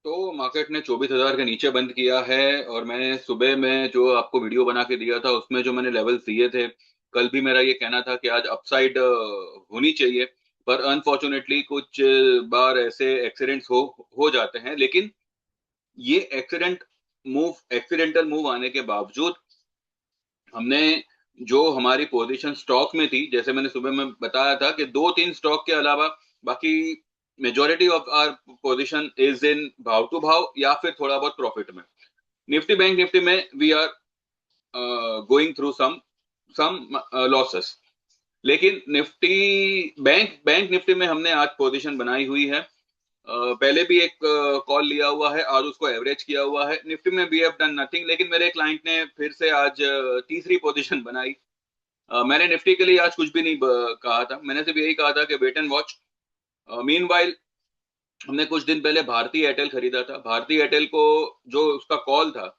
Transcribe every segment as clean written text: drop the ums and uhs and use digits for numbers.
तो मार्केट ने 24,000 के नीचे बंद किया है। और मैंने सुबह में जो आपको वीडियो बना के दिया था उसमें जो मैंने लेवल्स दिए थे, कल भी मेरा ये कहना था कि आज अपसाइड होनी चाहिए। पर अनफॉर्चुनेटली कुछ बार ऐसे एक्सीडेंट्स हो जाते हैं। लेकिन ये एक्सीडेंटल मूव आने के बावजूद हमने जो हमारी पोजीशन स्टॉक में थी, जैसे मैंने सुबह में बताया था कि दो तीन स्टॉक के अलावा बाकी majority of our position is in भाव टू भाव या फिर थोड़ा बहुत प्रॉफिट में। निफ्टी बैंक निफ्टी में we are going through some losses. लेकिन निफ्टी बैंक बैंक निफ्टी में हमने आज पोजीशन बनाई हुई है। पहले भी एक कॉल लिया हुआ है, आज उसको एवरेज किया हुआ है। निफ्टी में वी हैव डन नथिंग, लेकिन मेरे क्लाइंट ने फिर से आज तीसरी पोजीशन बनाई। मैंने निफ्टी के लिए आज कुछ भी नहीं कहा था, मैंने सिर्फ यही कहा था कि वेट एंड वॉच। मीनवाइल हमने कुछ दिन पहले भारतीय एयरटेल खरीदा था। भारतीय एयरटेल को जो उसका कॉल था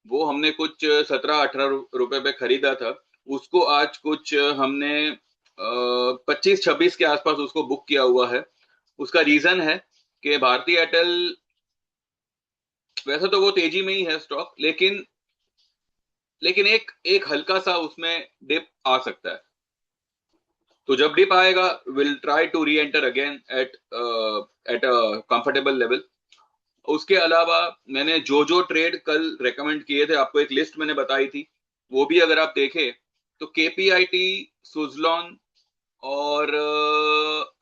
वो हमने कुछ 17-18 रुपए पे खरीदा था। उसको आज कुछ हमने 25-26 के आसपास उसको बुक किया हुआ है। उसका रीजन है कि भारतीय एयरटेल, वैसे तो वो तेजी में ही है स्टॉक, लेकिन एक एक हल्का सा उसमें डिप आ सकता है। तो जब डिप आएगा will try to reenter again at a comfortable level. उसके अलावा मैंने जो जो ट्रेड कल रेकमेंड किए थे, आपको एक लिस्ट मैंने बताई थी, वो भी अगर आप देखें तो केपीआईटी, सुजलॉन और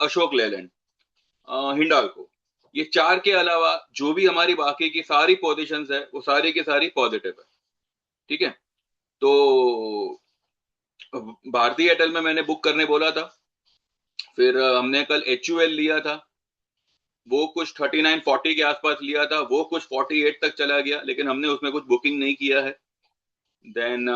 अशोक लेलैंड, हिंडाल्को, ये चार के अलावा जो भी हमारी बाकी की सारी पोजीशंस है वो सारी की सारी पॉजिटिव है। ठीक है। तो भारतीय एयरटेल में मैंने बुक करने बोला था। फिर हमने कल एचयूएल लिया था, वो कुछ 39-40 के आसपास लिया था, वो कुछ 48 तक चला गया, लेकिन हमने उसमें कुछ बुकिंग नहीं किया है। देन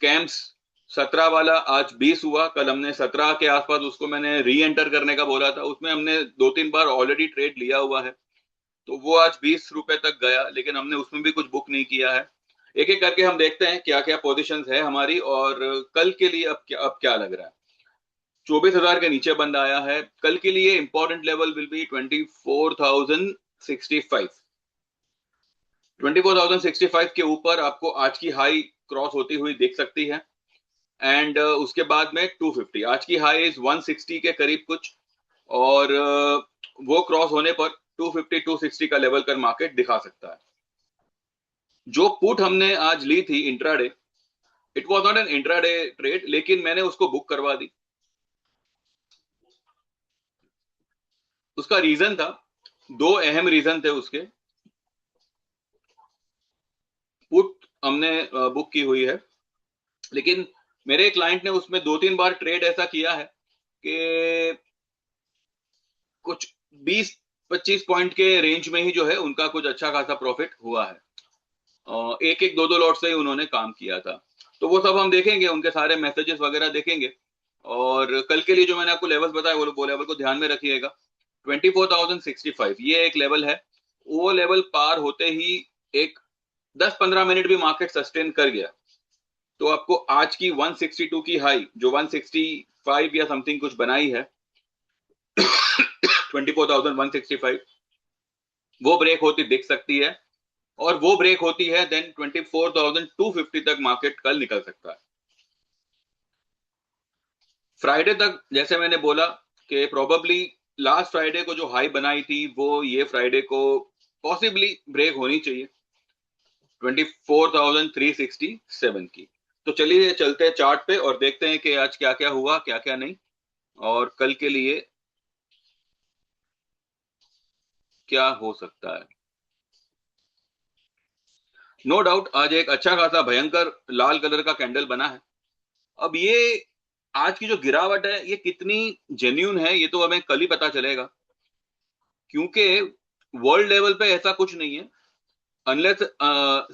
कैम्स 17 वाला आज 20 हुआ, कल हमने 17 के आसपास उसको मैंने री एंटर करने का बोला था, उसमें हमने दो तीन बार ऑलरेडी ट्रेड लिया हुआ है। तो वो आज 20 रुपए तक गया, लेकिन हमने उसमें भी कुछ बुक नहीं किया है। एक एक करके हम देखते हैं क्या क्या पोजीशंस है हमारी, और कल के लिए अब क्या लग रहा है। 24,000 के नीचे बंद आया है। कल के लिए इंपॉर्टेंट लेवल विल बी 24,065। 24,065 के ऊपर आपको आज की हाई क्रॉस होती हुई दिख सकती है। एंड उसके बाद में 250, आज की हाई इज 160 के करीब कुछ। और वो क्रॉस होने पर 250-260 का लेवल कर मार्केट दिखा सकता है। जो पुट हमने आज ली थी intraday, it was not an intraday trade, लेकिन मैंने उसको बुक करवा दी। उसका रीजन था, दो अहम रीजन थे उसके। पुट हमने बुक की हुई है, लेकिन मेरे क्लाइंट ने उसमें दो तीन बार ट्रेड ऐसा किया है कि कुछ 20-25 पॉइंट के रेंज में ही जो है उनका कुछ अच्छा खासा प्रॉफिट हुआ है। एक एक दो दो लॉट से ही उन्होंने काम किया था। तो वो सब हम देखेंगे, उनके सारे मैसेजेस वगैरह देखेंगे। और कल के लिए जो मैंने आपको लेवल्स बताया वो लेवल को ध्यान में रखिएगा। 24,065 ये एक लेवल है। वो लेवल पार होते ही एक 10-15 मिनट भी मार्केट सस्टेन कर गया तो आपको आज की 162 की हाई, जो 165 या समथिंग कुछ बनाई है, 24,165, वो ब्रेक होती दिख सकती है। और वो ब्रेक होती है देन 24,250 तक मार्केट कल निकल सकता है। फ्राइडे तक जैसे मैंने बोला कि प्रोबेबली लास्ट फ्राइडे को जो हाई बनाई थी वो ये फ्राइडे को पॉसिबली ब्रेक होनी चाहिए, 24,367 की। तो चलिए चलते हैं चार्ट पे और देखते हैं कि आज क्या क्या हुआ क्या क्या नहीं, और कल के लिए क्या हो सकता है। नो डाउट आज एक अच्छा खासा भयंकर लाल कलर का कैंडल बना है। अब ये आज की जो गिरावट है ये कितनी जेन्यून है ये तो हमें कल ही पता चलेगा, क्योंकि वर्ल्ड लेवल पे ऐसा कुछ नहीं है अनलेस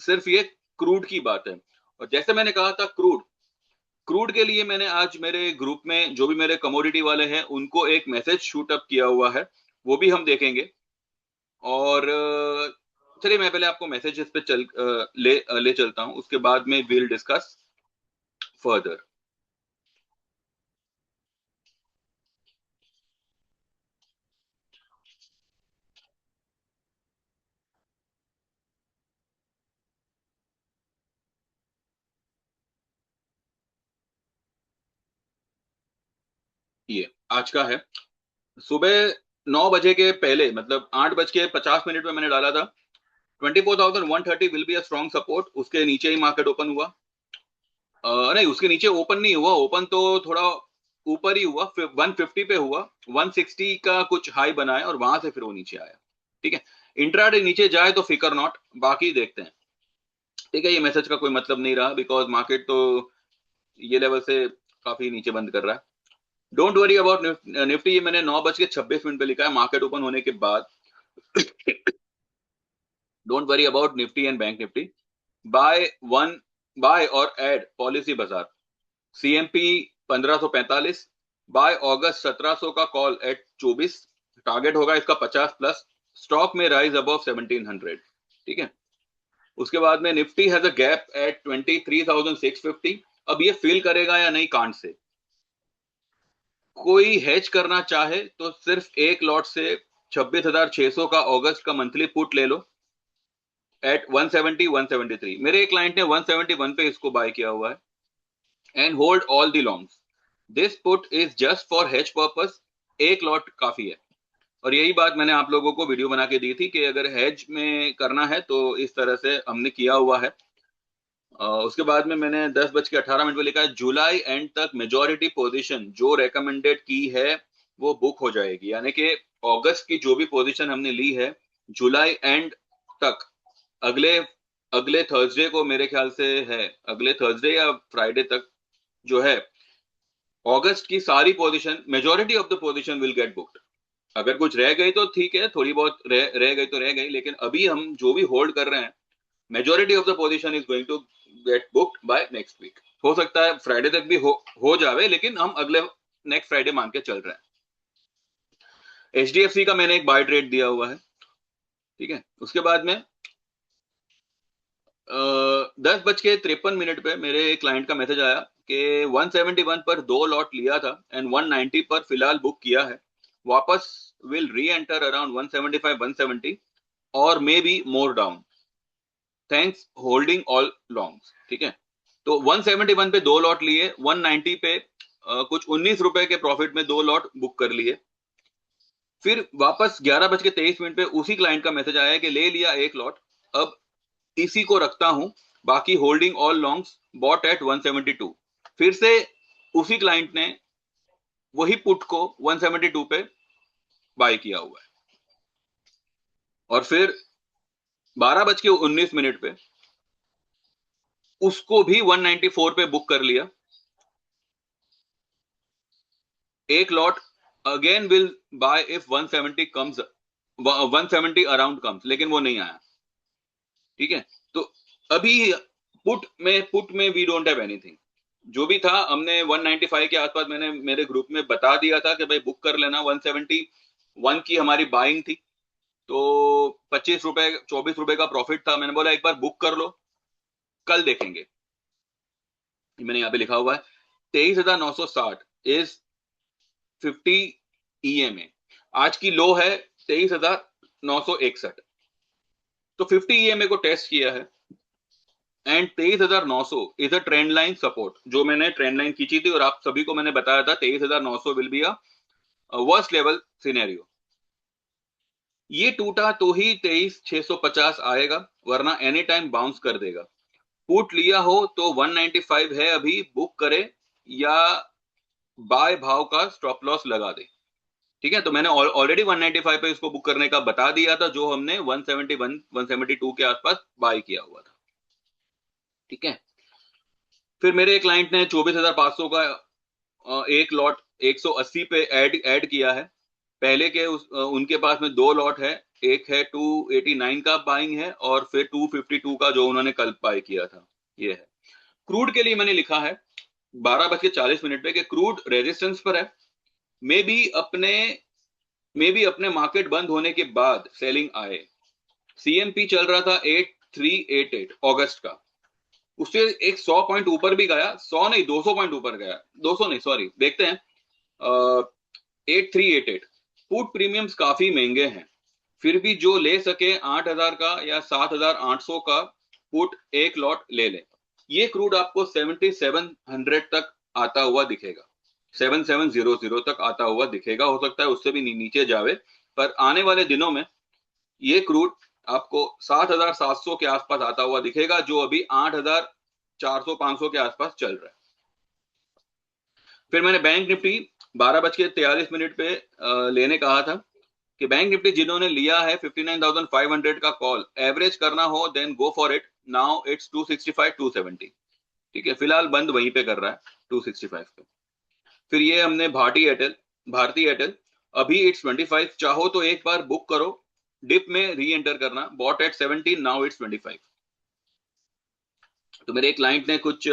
सिर्फ ये क्रूड की बात है। और जैसे मैंने कहा था क्रूड क्रूड के लिए मैंने आज मेरे ग्रुप में जो भी मेरे कमोडिटी वाले हैं उनको एक मैसेज शूट अप किया हुआ है, वो भी हम देखेंगे। और चलिए मैं पहले आपको मैसेजेस पे ले चलता हूं, उसके बाद में विल डिस्कस फर्दर। ये आज का है। सुबह 9 बजे के पहले, मतलब 8 बज के 50 मिनट में मैंने डाला था 24,130 will be a strong support. उसके नीचे ही मार्केट ओपन हुआ। नहीं, उसके नीचे ओपन नहीं हुआ, ओपन तो थोड़ा ऊपर ही हुआ, 150 पे हुआ। 160 का कुछ हाई बनाया और वहां से फिर वो नीचे आया। ठीक है, इंट्राडे नीचे जाए तो फिकर नॉट, बाकी देखते हैं। ठीक है, ये मैसेज का कोई मतलब नहीं रहा, बिकॉज मार्केट तो ये लेवल से काफी नीचे बंद कर रहा है। डोंट वरी अबाउट निफ्टी, ये मैंने 9 बज के 26 मिनट पे लिखा है मार्केट ओपन होने के बाद। Don't worry about Nifty and Bank Nifty. Buy one, buy और add Policybazaar, CMP 1545, buy August 1700 का कॉल एट 24, टारगेट होगा इसका 50 प्लस, स्टॉक में राइज अबव 1700। ठीक है, उसके बाद में Nifty has a gap at 23,650। अब ये फिल करेगा या नहीं कांट से। कोई हेज करना चाहे तो सिर्फ एक लॉट से 26,600 का अगस्त का मंथली पुट ले लो एट 170 173। मेरे एक क्लाइंट ने 171 पे इसको बाय किया हुआ है and hold all the longs. This put is just for hedge purpose, एक लॉट काफी है। और यही बात मैंने आप लोगों को वीडियो बना के दी थी कि अगर हेज में करना है तो इस तरह से हमने किया हुआ है। उसके बाद में मैंने 10 बज के 18 मिनट पे लिखा है जुलाई एंड तक मेजोरिटी पोजीशन जो रेकमेंडेड की है वो बुक हो जाएगी, यानी कि अगस्त की जो भी पोजीशन हमने ली है जुलाई एंड तक, अगले अगले थर्सडे को मेरे ख्याल से है, अगले थर्सडे या फ्राइडे तक जो है अगस्त की सारी position, majority of the position will get booked. अगर कुछ रह गई तो ठीक है, थोड़ी बहुत रह गई तो रह गई, लेकिन अभी हम जो भी होल्ड कर रहे हैं majority of the position is going to get booked by next week. हो सकता है फ्राइडे तक भी हो जावे, लेकिन हम अगले नेक्स्ट फ्राइडे मान के चल रहे हैं। एचडीएफसी का मैंने एक बाय ट्रेड दिया हुआ है। ठीक है, उसके बाद में 10 बज के 53 मिनट पे मेरे क्लाइंट का मैसेज आया कि 171 पर दो लॉट लिया था एंड 190 पर फिलहाल बुक किया है, वापस विल री एंटर अराउंड 175 170 और may be more down, thanks holding all longs. ठीक है, तो 171 पे दो लॉट लिए, 190 पे कुछ 19 रुपए के प्रॉफिट में दो लॉट बुक कर लिए। फिर वापस 11 बज के 23 मिनट पे उसी क्लाइंट का मैसेज आया कि ले लिया एक लॉट, अब इसी को रखता हूं, बाकी holding all longs, bought at 172। फिर से उसी क्लाइंट ने वही पुट को 172 पे बाय किया हुआ है। और फिर 12 बज के 19 मिनट पे उसको भी 194 पे बुक कर लिया, एक lot again will by if 170 comes, 170 around comes, लेकिन वो नहीं आया। ठीक है, तो अभी पुट में वी डोंट हैव एनीथिंग। जो भी था हमने 195 के आसपास, मैंने मेरे ग्रुप में बता दिया था कि भाई बुक कर लेना, 171 की हमारी बाइंग थी, तो 25 रुपए 24 रुपए का प्रॉफिट था। मैंने बोला एक बार बुक कर लो, कल देखेंगे। मैंने यहाँ पे लिखा हुआ है 23,960 इज 50 ईएमए। आज की लो है 23,961, तो 50 ईएमए को टेस्ट किया है and 23,900 is a trend line support, जो मैंने ट्रेंड लाइन खींची थी और आप सभी को मैंने बताया था 23,900 will be a worst level scenario. ये टूटा तो ही 23,650 आएगा, वरना एनी टाइम बाउंस कर देगा। पुट लिया हो तो 195 है अभी, बुक करे या बाय भाव का स्टॉप लॉस लगा दे। ठीक है, तो मैंने ऑलरेडी 195 पे इसको बुक करने का बता दिया था, जो हमने 171 172 के आसपास बाय किया हुआ था। ठीक है, फिर मेरे क्लाइंट ने 24,500 का एक लॉट 180 पे ऐड किया है। पहले के उनके पास में दो लॉट है, एक है 289 का बाइंग है और फिर 252 का जो उन्होंने कल बाय किया था, ये है। क्रूड के लिए मैंने लिखा है 12 बज के 40 मिनट पे कि क्रूड रेजिस्टेंस पर है, मे बी अपने मार्केट बंद होने के बाद सेलिंग आए। सीएमपी चल रहा था 8388 अगस्त का, उससे एक 100 पॉइंट ऊपर भी गया, 100 नहीं 200 पॉइंट ऊपर गया, 200 नहीं सॉरी, देखते हैं 8388। पुट प्रीमियम्स काफी महंगे हैं, फिर भी जो ले सके 8,000 का या 7,800 का पुट एक लॉट ले ले। ये क्रूड आपको 7700 तक आता हुआ दिखेगा। 7700 तक आता हुआ दिखेगा। हो सकता है उससे भी नीचे जावे, पर आने वाले दिनों में ये क्रूड आपको 7700 के आसपास आता हुआ दिखेगा, जो अभी 8400 500 के आसपास चल रहा है। फिर मैंने बैंक निफ्टी 12:43 पे लेने कहा था कि बैंक निफ्टी जिन्होंने लिया है 59,500 का कॉल, एवरेज करना हो then go for it. Now it's 265 270। ठीक है, फिलहाल बंद वहीं पे कर रहा है 265 पे। फिर ये हमने भारती एयरटेल अभी इट्स 25, चाहो तो एक बार बुक करो, डिप में री एंटर करना, बॉट एट 17, नाउ इट्स 25। तो मेरे एक क्लाइंट ने कुछ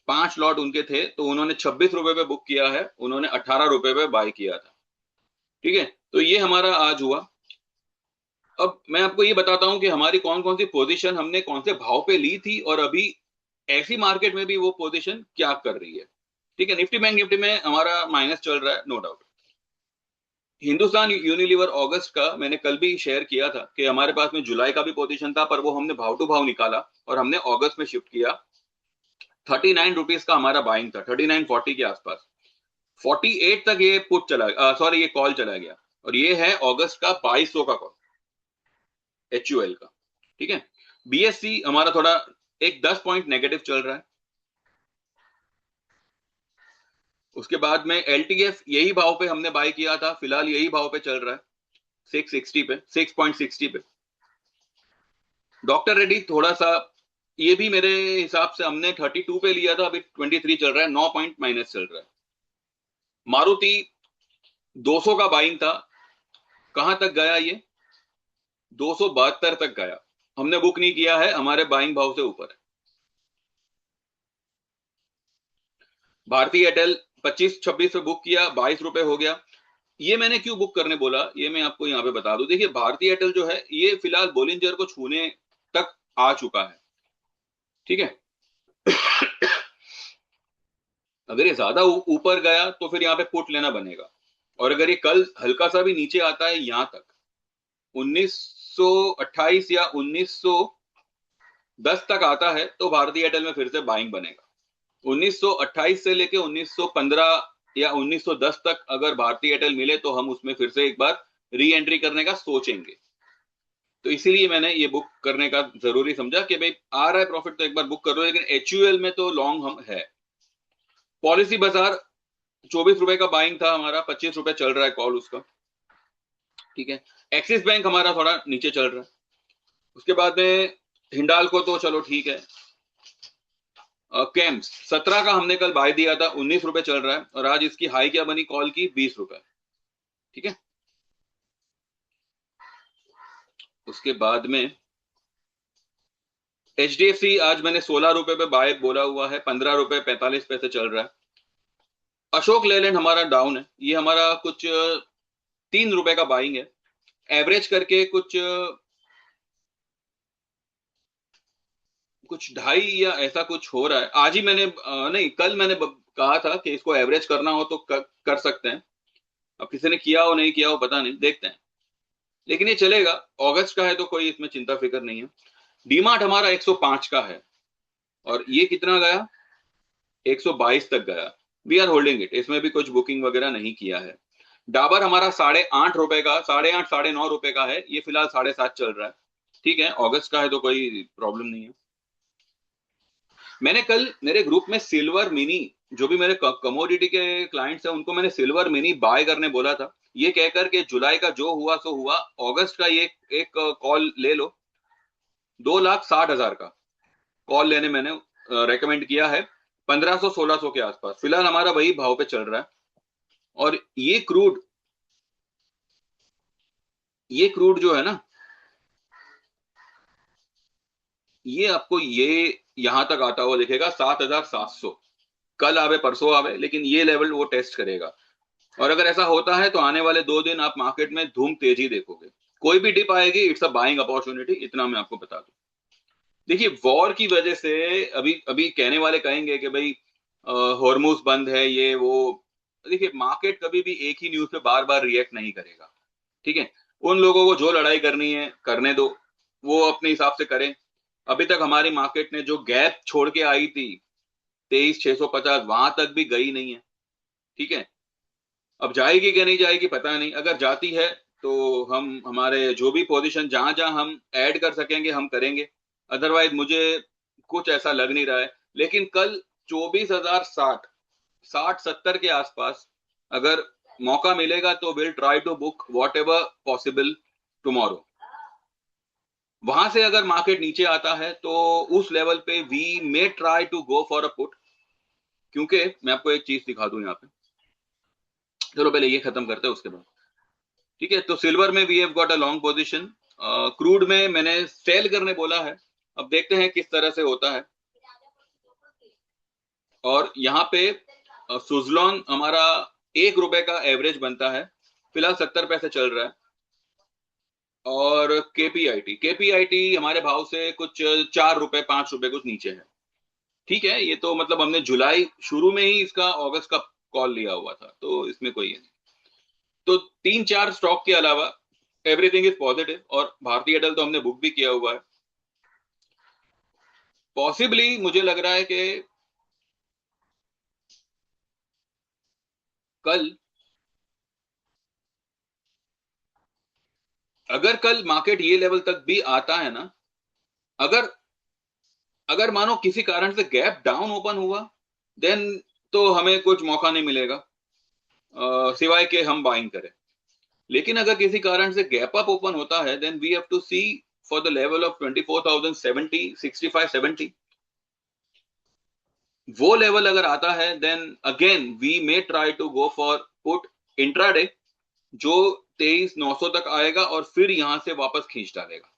5 लॉट उनके थे, तो उन्होंने 26 रुपए पे बुक किया है, उन्होंने 18 रुपए पे बाय किया था। ठीक है, तो ये हमारा आज हुआ। अब मैं आपको ये बताता हूं कि हमारी कौन कौन सी पोजीशन हमने कौन से भाव पे ली थी, और अभी ऐसी मार्केट में भी वो पोजीशन क्या कर रही है। ठीक है, निफ्टी बैंक निफ्टी में हमारा माइनस चल रहा है, नो डाउट। हिंदुस्तान यूनिलीवर अगस्त का मैंने कल भी शेयर किया था कि हमारे पास में जुलाई का भी पोजीशन था, पर वो हमने भाव टू भाव निकाला और हमने अगस्त में शिफ्ट किया। 39 रुपीज का हमारा बाइंग था, 3940 के आसपास। 48 तक ये पुट चला, सॉरी ये कॉल चला गया, और ये है अगस्त का 2200 का कॉल, HUL का। ठीक है, BSC हमारा थोड़ा एक 10 पॉइंट नेगेटिव चल रहा है। उसके बाद में LTF यही भाव पे हमने बाय किया था, फिलहाल यही भाव पे चल रहा है 660 पे, 6.60 पे। डॉक्टर रेड्डी थोड़ा सा, ये भी मेरे हिसाब से हमने 32 पे लिया था, अभी 23 चल रहा है, 9 पॉइंट माइनस चल रहा है। मारुति 200 का बाइंग था, कहां तक गया ये? 272 तक गया, हमने बुक नहीं किया है, हमारे बाइंग भाव से ऊपर है। भारतीय एयरटेल 25-26 पे बुक किया, 22 रुपए हो गया। ये मैंने क्यों बुक करने बोला, ये मैं आपको यहाँ पे बता दूं। देखिए, भारतीय एयरटेल जो है ये फिलहाल बोलिंजर को छूने तक आ चुका है। ठीक है, अगर ये ज्यादा ऊपर गया तो फिर यहाँ पे पुट लेना बनेगा, और अगर ये कल हल्का सा भी नीचे आता है यहाँ तक 1928 या 1910 तक आता है, तो भारतीय एयरटेल में फिर से बाइंग बनेगा। 1928 से लेके 1915 या 1910 तक अगर भारतीय एयरटेल मिले, तो हम उसमें फिर से एक बार री एंट्री करने का सोचेंगे। तो इसीलिए मैंने ये बुक करने का जरूरी समझा कि भाई आ रहा है प्रॉफिट तो एक बार बुक कर लो, लेकिन HUL में तो लॉन्ग हम है। पॉलिसी बाजार 24 रुपए का बाइंग था हमारा, 25 रुपए चल रहा है कॉल उसका। ठीक है, एक्सिस बैंक हमारा थोड़ा नीचे चल रहा है। उसके बाद में हिंडाल्को तो चलो ठीक है। केम्स 17 का हमने कल बाय दिया था, 19 रुपए चल रहा है, और आज इसकी हाई क्या बनी कॉल की? 20 रुपए। ठीक है, उसके बाद में HDFC आज मैंने 16 रुपए पे बाय बोला हुआ है, 15 रुपए 45 पैसे चल रहा है। अशोक लेलैंड हमारा डाउन है, ये हमारा कुछ 3 रुपए का बाइंग है, एवरेज करके कुछ 2.5 या ऐसा कुछ हो रहा है। आज ही मैंने नहीं, कल मैंने कहा था कि इसको एवरेज करना हो तो कर सकते हैं। अब किसी ने किया हो नहीं किया हो पता नहीं, देखते हैं, लेकिन ये चलेगा। अगस्त का है तो कोई इसमें चिंता फिक्र नहीं है। डीमार्ट हमारा 105 का है, और ये कितना गया? 122 तक गया। वी आर होल्डिंग इट, इसमें भी कुछ बुकिंग वगैरह नहीं किया है। डाबर हमारा 8.5 रुपए का, 8.5 9.5 रुपए का है, ये फिलहाल 7.5 चल रहा है। ठीक है, अगस्त का है तो कोई प्रॉब्लम नहीं है। मैंने कल मेरे ग्रुप में सिल्वर मिनी, जो भी मेरे कमोडिटी के क्लाइंट्स हैं, उनको मैंने सिल्वर मिनी बाय करने बोला था, ये कहकर के जुलाई का जो हुआ सो हुआ, अगस्त का ये एक कॉल ले लो, 2,60,000 का कॉल लेने मैंने रेकमेंड किया है, 1500-1600 के आसपास। फिलहाल हमारा वही भाव पे चल रहा है। और ये क्रूड जो है ना, ये आपको ये यहां तक आता हुआ दिखेगा 7,700। कल आवे परसों आवे, लेकिन ये लेवल वो टेस्ट करेगा। और अगर ऐसा होता है तो आने वाले 2 दिन आप मार्केट में धूम तेजी देखोगे। कोई भी डिप आएगी, इट्स अ बाइंग अपॉर्चुनिटी, इतना मैं आपको बता दूं। देखिए, वॉर की वजह से अभी अभी कहने वाले कहेंगे कि भाई हॉर्मुज बंद है, ये वो। देखिए, मार्केट कभी भी एक ही न्यूज पे बार बार रिएक्ट नहीं करेगा। ठीक है, उन लोगों को जो लड़ाई करनी है करने दो, वो अपने हिसाब से करें। अभी तक हमारी मार्केट ने जो गैप छोड़ के आई थी 23,650, वहां तक भी गई नहीं है। ठीक है, अब जाएगी कि नहीं जाएगी पता नहीं, अगर जाती है तो हम हमारे जो भी पोजीशन जहां जहां हम ऐड कर सकेंगे हम करेंगे, अदरवाइज मुझे कुछ ऐसा लग नहीं रहा है। लेकिन कल 24,060 60-70 के आसपास अगर मौका मिलेगा तो will try to book whatever possible tomorrow. वहां से अगर मार्केट नीचे आता है तो उस लेवल पे we may try to go for a put, क्योंकि मैं आपको एक चीज दिखा दूं यहाँ पे। चलो पहले ये खत्म करते हैं उसके बाद, ठीक है। तो सिल्वर में we have got a long position, crude में मैंने सेल करने बोला है, अब देखते हैं किस तरह से होता है। और यहाँ पे सुजलॉन हमारा ₹1 का एवरेज बनता है, फिलहाल 70 पैसे चल रहा है। और केपीआईटी हमारे भाव से कुछ ₹4 ₹5 कुछ नीचे है, ठीक है। ये तो मतलब हमने जुलाई शुरू में ही इसका अगस्त का कॉल लिया हुआ था, तो इसमें कोई है नहीं। तो 3-4 स्टॉक के अलावा एवरीथिंग इज पॉजिटिव, और भारतीय एयरटेल तो हमने बुक भी किया हुआ है। पॉसिबली मुझे लग रहा है कि कल, अगर कल मार्केट ये लेवल तक भी आता है ना, अगर अगर मानो किसी कारण से गैप डाउन ओपन हुआ, देन तो हमें कुछ मौका नहीं मिलेगा सिवाय के हम बाइंग करें। लेकिन अगर किसी कारण से गैप अप ओपन होता है, then we have to see for the level of 24,070 65-70। वो लेवल अगर आता है then again we may try to go for put intraday, जो 23,900 तक आएगा और फिर यहां से वापस खींच डालेगा।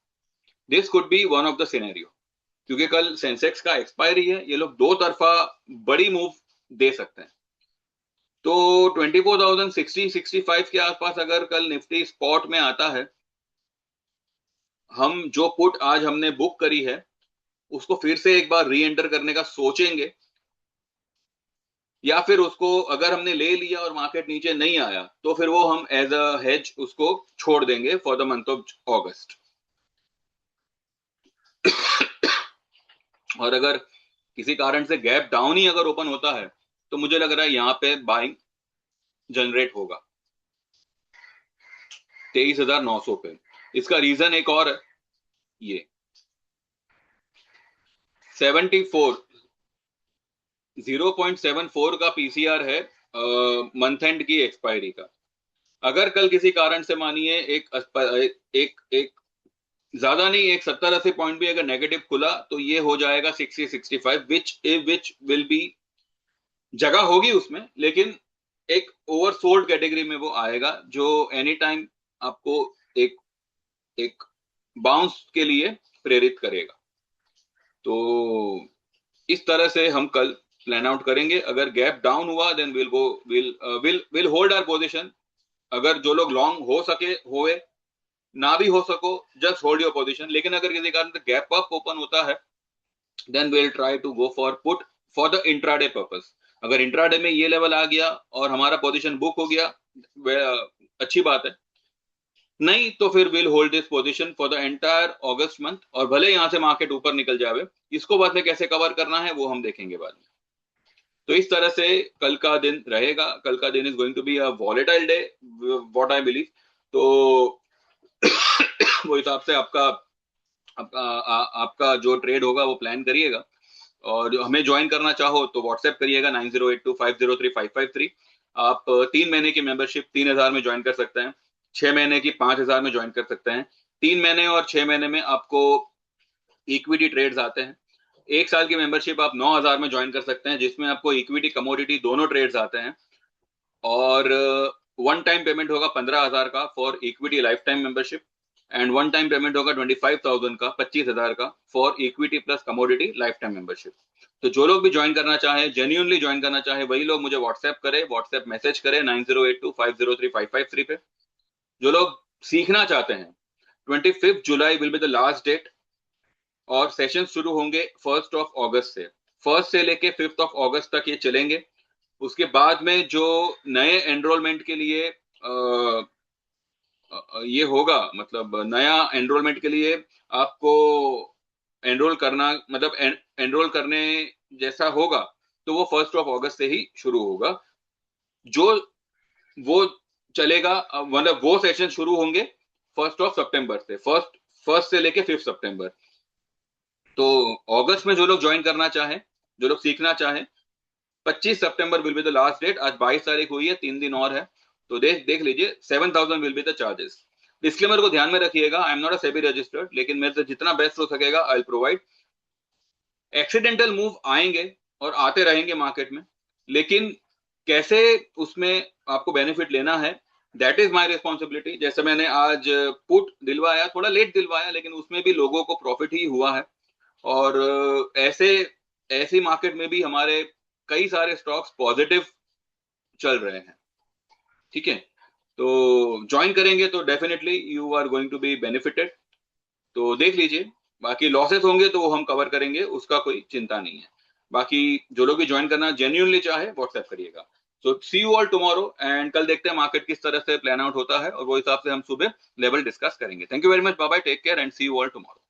This could be one of the scenario, क्योंकि कल सेंसेक्स का एक्सपायरी है, ये लोग दो तरफा बड़ी मूव दे सकते हैं। तो 24,060-65 के आसपास अगर कल निफ्टी स्पॉट में आता है, हम जो पुट आज हमने बुक करी है उसको फिर से एक बार री एंटर करने का सोचेंगे, या फिर उसको अगर हमने ले लिया और मार्केट नीचे नहीं आया तो फिर वो हम एज अ हेज उसको छोड़ देंगे फॉर द मंथ ऑफ अगस्त। और अगर किसी कारण से गैप डाउन ही अगर ओपन होता है तो मुझे लग रहा है यहाँ पे बाइंग जनरेट होगा 23,900 पे। इसका रीजन एक और है, ये 74 0.74 का पीसीआर है मंथ एंड की एक्सपायरी का। अगर कल किसी कारण से मानिए एक एक ज्यादा नहीं, एक 70-80 पॉइंट भी अगर नेगेटिव खुला तो ये हो जाएगा 60-65, विच विल बी, जगह होगी उसमें, लेकिन एक ओवरसोल्ड कैटेगरी में वो आएगा जो एनी टाइम आपको एक एक बाउंस के लिए प्रेरित करेगा। तो इस तरह से हम कल प्लान आउट करेंगे। अगर गैप डाउन हुआ then will go will hold our position. अगर जो लोग लॉन्ग हो सके होए, ना भी हो सको जस्ट होल्ड योर पोजीशन। लेकिन अगर किसी कारण से गैप अप ओपन होता है then will try to go for put for the intraday purpose. अगर इंट्राडे में ये लेवल आ गया और हमारा पोजीशन बुक हो गया, अच्छी बात है, नहीं तो फिर will hold this position for the entire August month. और भले यहां से मार्केट ऊपर निकल जावे, इसको बाद में कैसे कवर करना है वो हम देखेंगे बाद में। तो इस तरह से कल का दिन रहेगा। कल का दिन is going to be a volatile day what I believe. तो वो हिसाब से आपका जो ट्रेड होगा वो प्लान करिएगा। और हमें ज्वाइन करना चाहो तो व्हाट्सएप करिएगा 9082503553। आप 3 महीने की मेंबरशिप 3,000 में ज्वाइन कर सकते हैं, 6 महीने की 5,000 में ज्वाइन कर सकते हैं। 3 महीने और 6 महीने में आपको इक्विटी ट्रेड्स आते हैं। 1 साल की मेंबरशिप आप 9,000 में ज्वाइन कर सकते हैं, जिसमें आपको इक्विटी कमोडिटी दोनों ट्रेड्स आते हैं। और वन टाइम पेमेंट होगा 15,000 का for equity life time membership, and one time payment होगा 25,000 का 25,000 का for equity plus commodity life time membership. तो जो लोग भी ज्वाइन करना चाहे, जेन्युइनली ज्वाइन करना चाहे, वही लोग मुझे व्हाट्सएप करे, व्हाट्सएप मैसेज करे 9082503553 पे। जो लोग सीखना चाहते हैं, 25 July will be the last date, और सेशन शुरू होंगे 1 से। 1 से लेके 5 अगस्त तक ये चलेंगे। उसके बाद में जो नए एनरोलमेंट के लिए ये होगा, मतलब नया एनरोलमेंट के लिए आपको एनरोल करना, मतलब एनरोल करने जैसा होगा, तो वो 1 अगस्त से ही शुरू होगा। जो वो चलेगा, मतलब वो सेशन शुरू होंगे 1 सितंबर से, फर्स्ट से लेके 5 सितंबर। तो अगस्त में जो लोग ज्वाइन करना चाहें, जो लोग सीखना चाहें, 25 September will be the last date. आज 22 तारीख हुई है, 3 दिन और है। तो देख देख लीजिए, 7,000 will be the charges. Disclaimer को ध्यान में रखिएगा, I am not a SEBI registered, लेकिन मेरे से जितना बेस्ट हो सकेगा I will provide. Accidental move आएंगे और आते रहेंगे मार्केट में, लेकिन कैसे उसमें आपको बेनिफिट लेना है, दैट इज माय रिस्पॉन्सिबिलिटी। जैसे मैंने आज पुट दिलवाया, थोड़ा लेट दिलवाया, लेकिन उसमें भी लोगों को प्रॉफिट ही हुआ है। और ऐसे ऐसी मार्केट में भी हमारे कई सारे स्टॉक्स पॉजिटिव चल रहे हैं। ठीक है, तो ज्वाइन करेंगे तो definitely you are going to be benefited. तो देख लीजिए, बाकी लॉसेस होंगे तो वो हम कवर करेंगे, उसका कोई चिंता नहीं है। बाकी जो लोग भी ज्वाइन करना जेन्युइनली चाहे व्हाट्सएप करिएगा। सो सी यू ऑल टुमारो, एंड कल देखते हैं मार्केट किस तरह से प्लान आउट होता है, और वो हिसाब से हम सुबह लेवल डिस्कस करेंगे। Thank you very much, bye bye, take care and see you all tomorrow.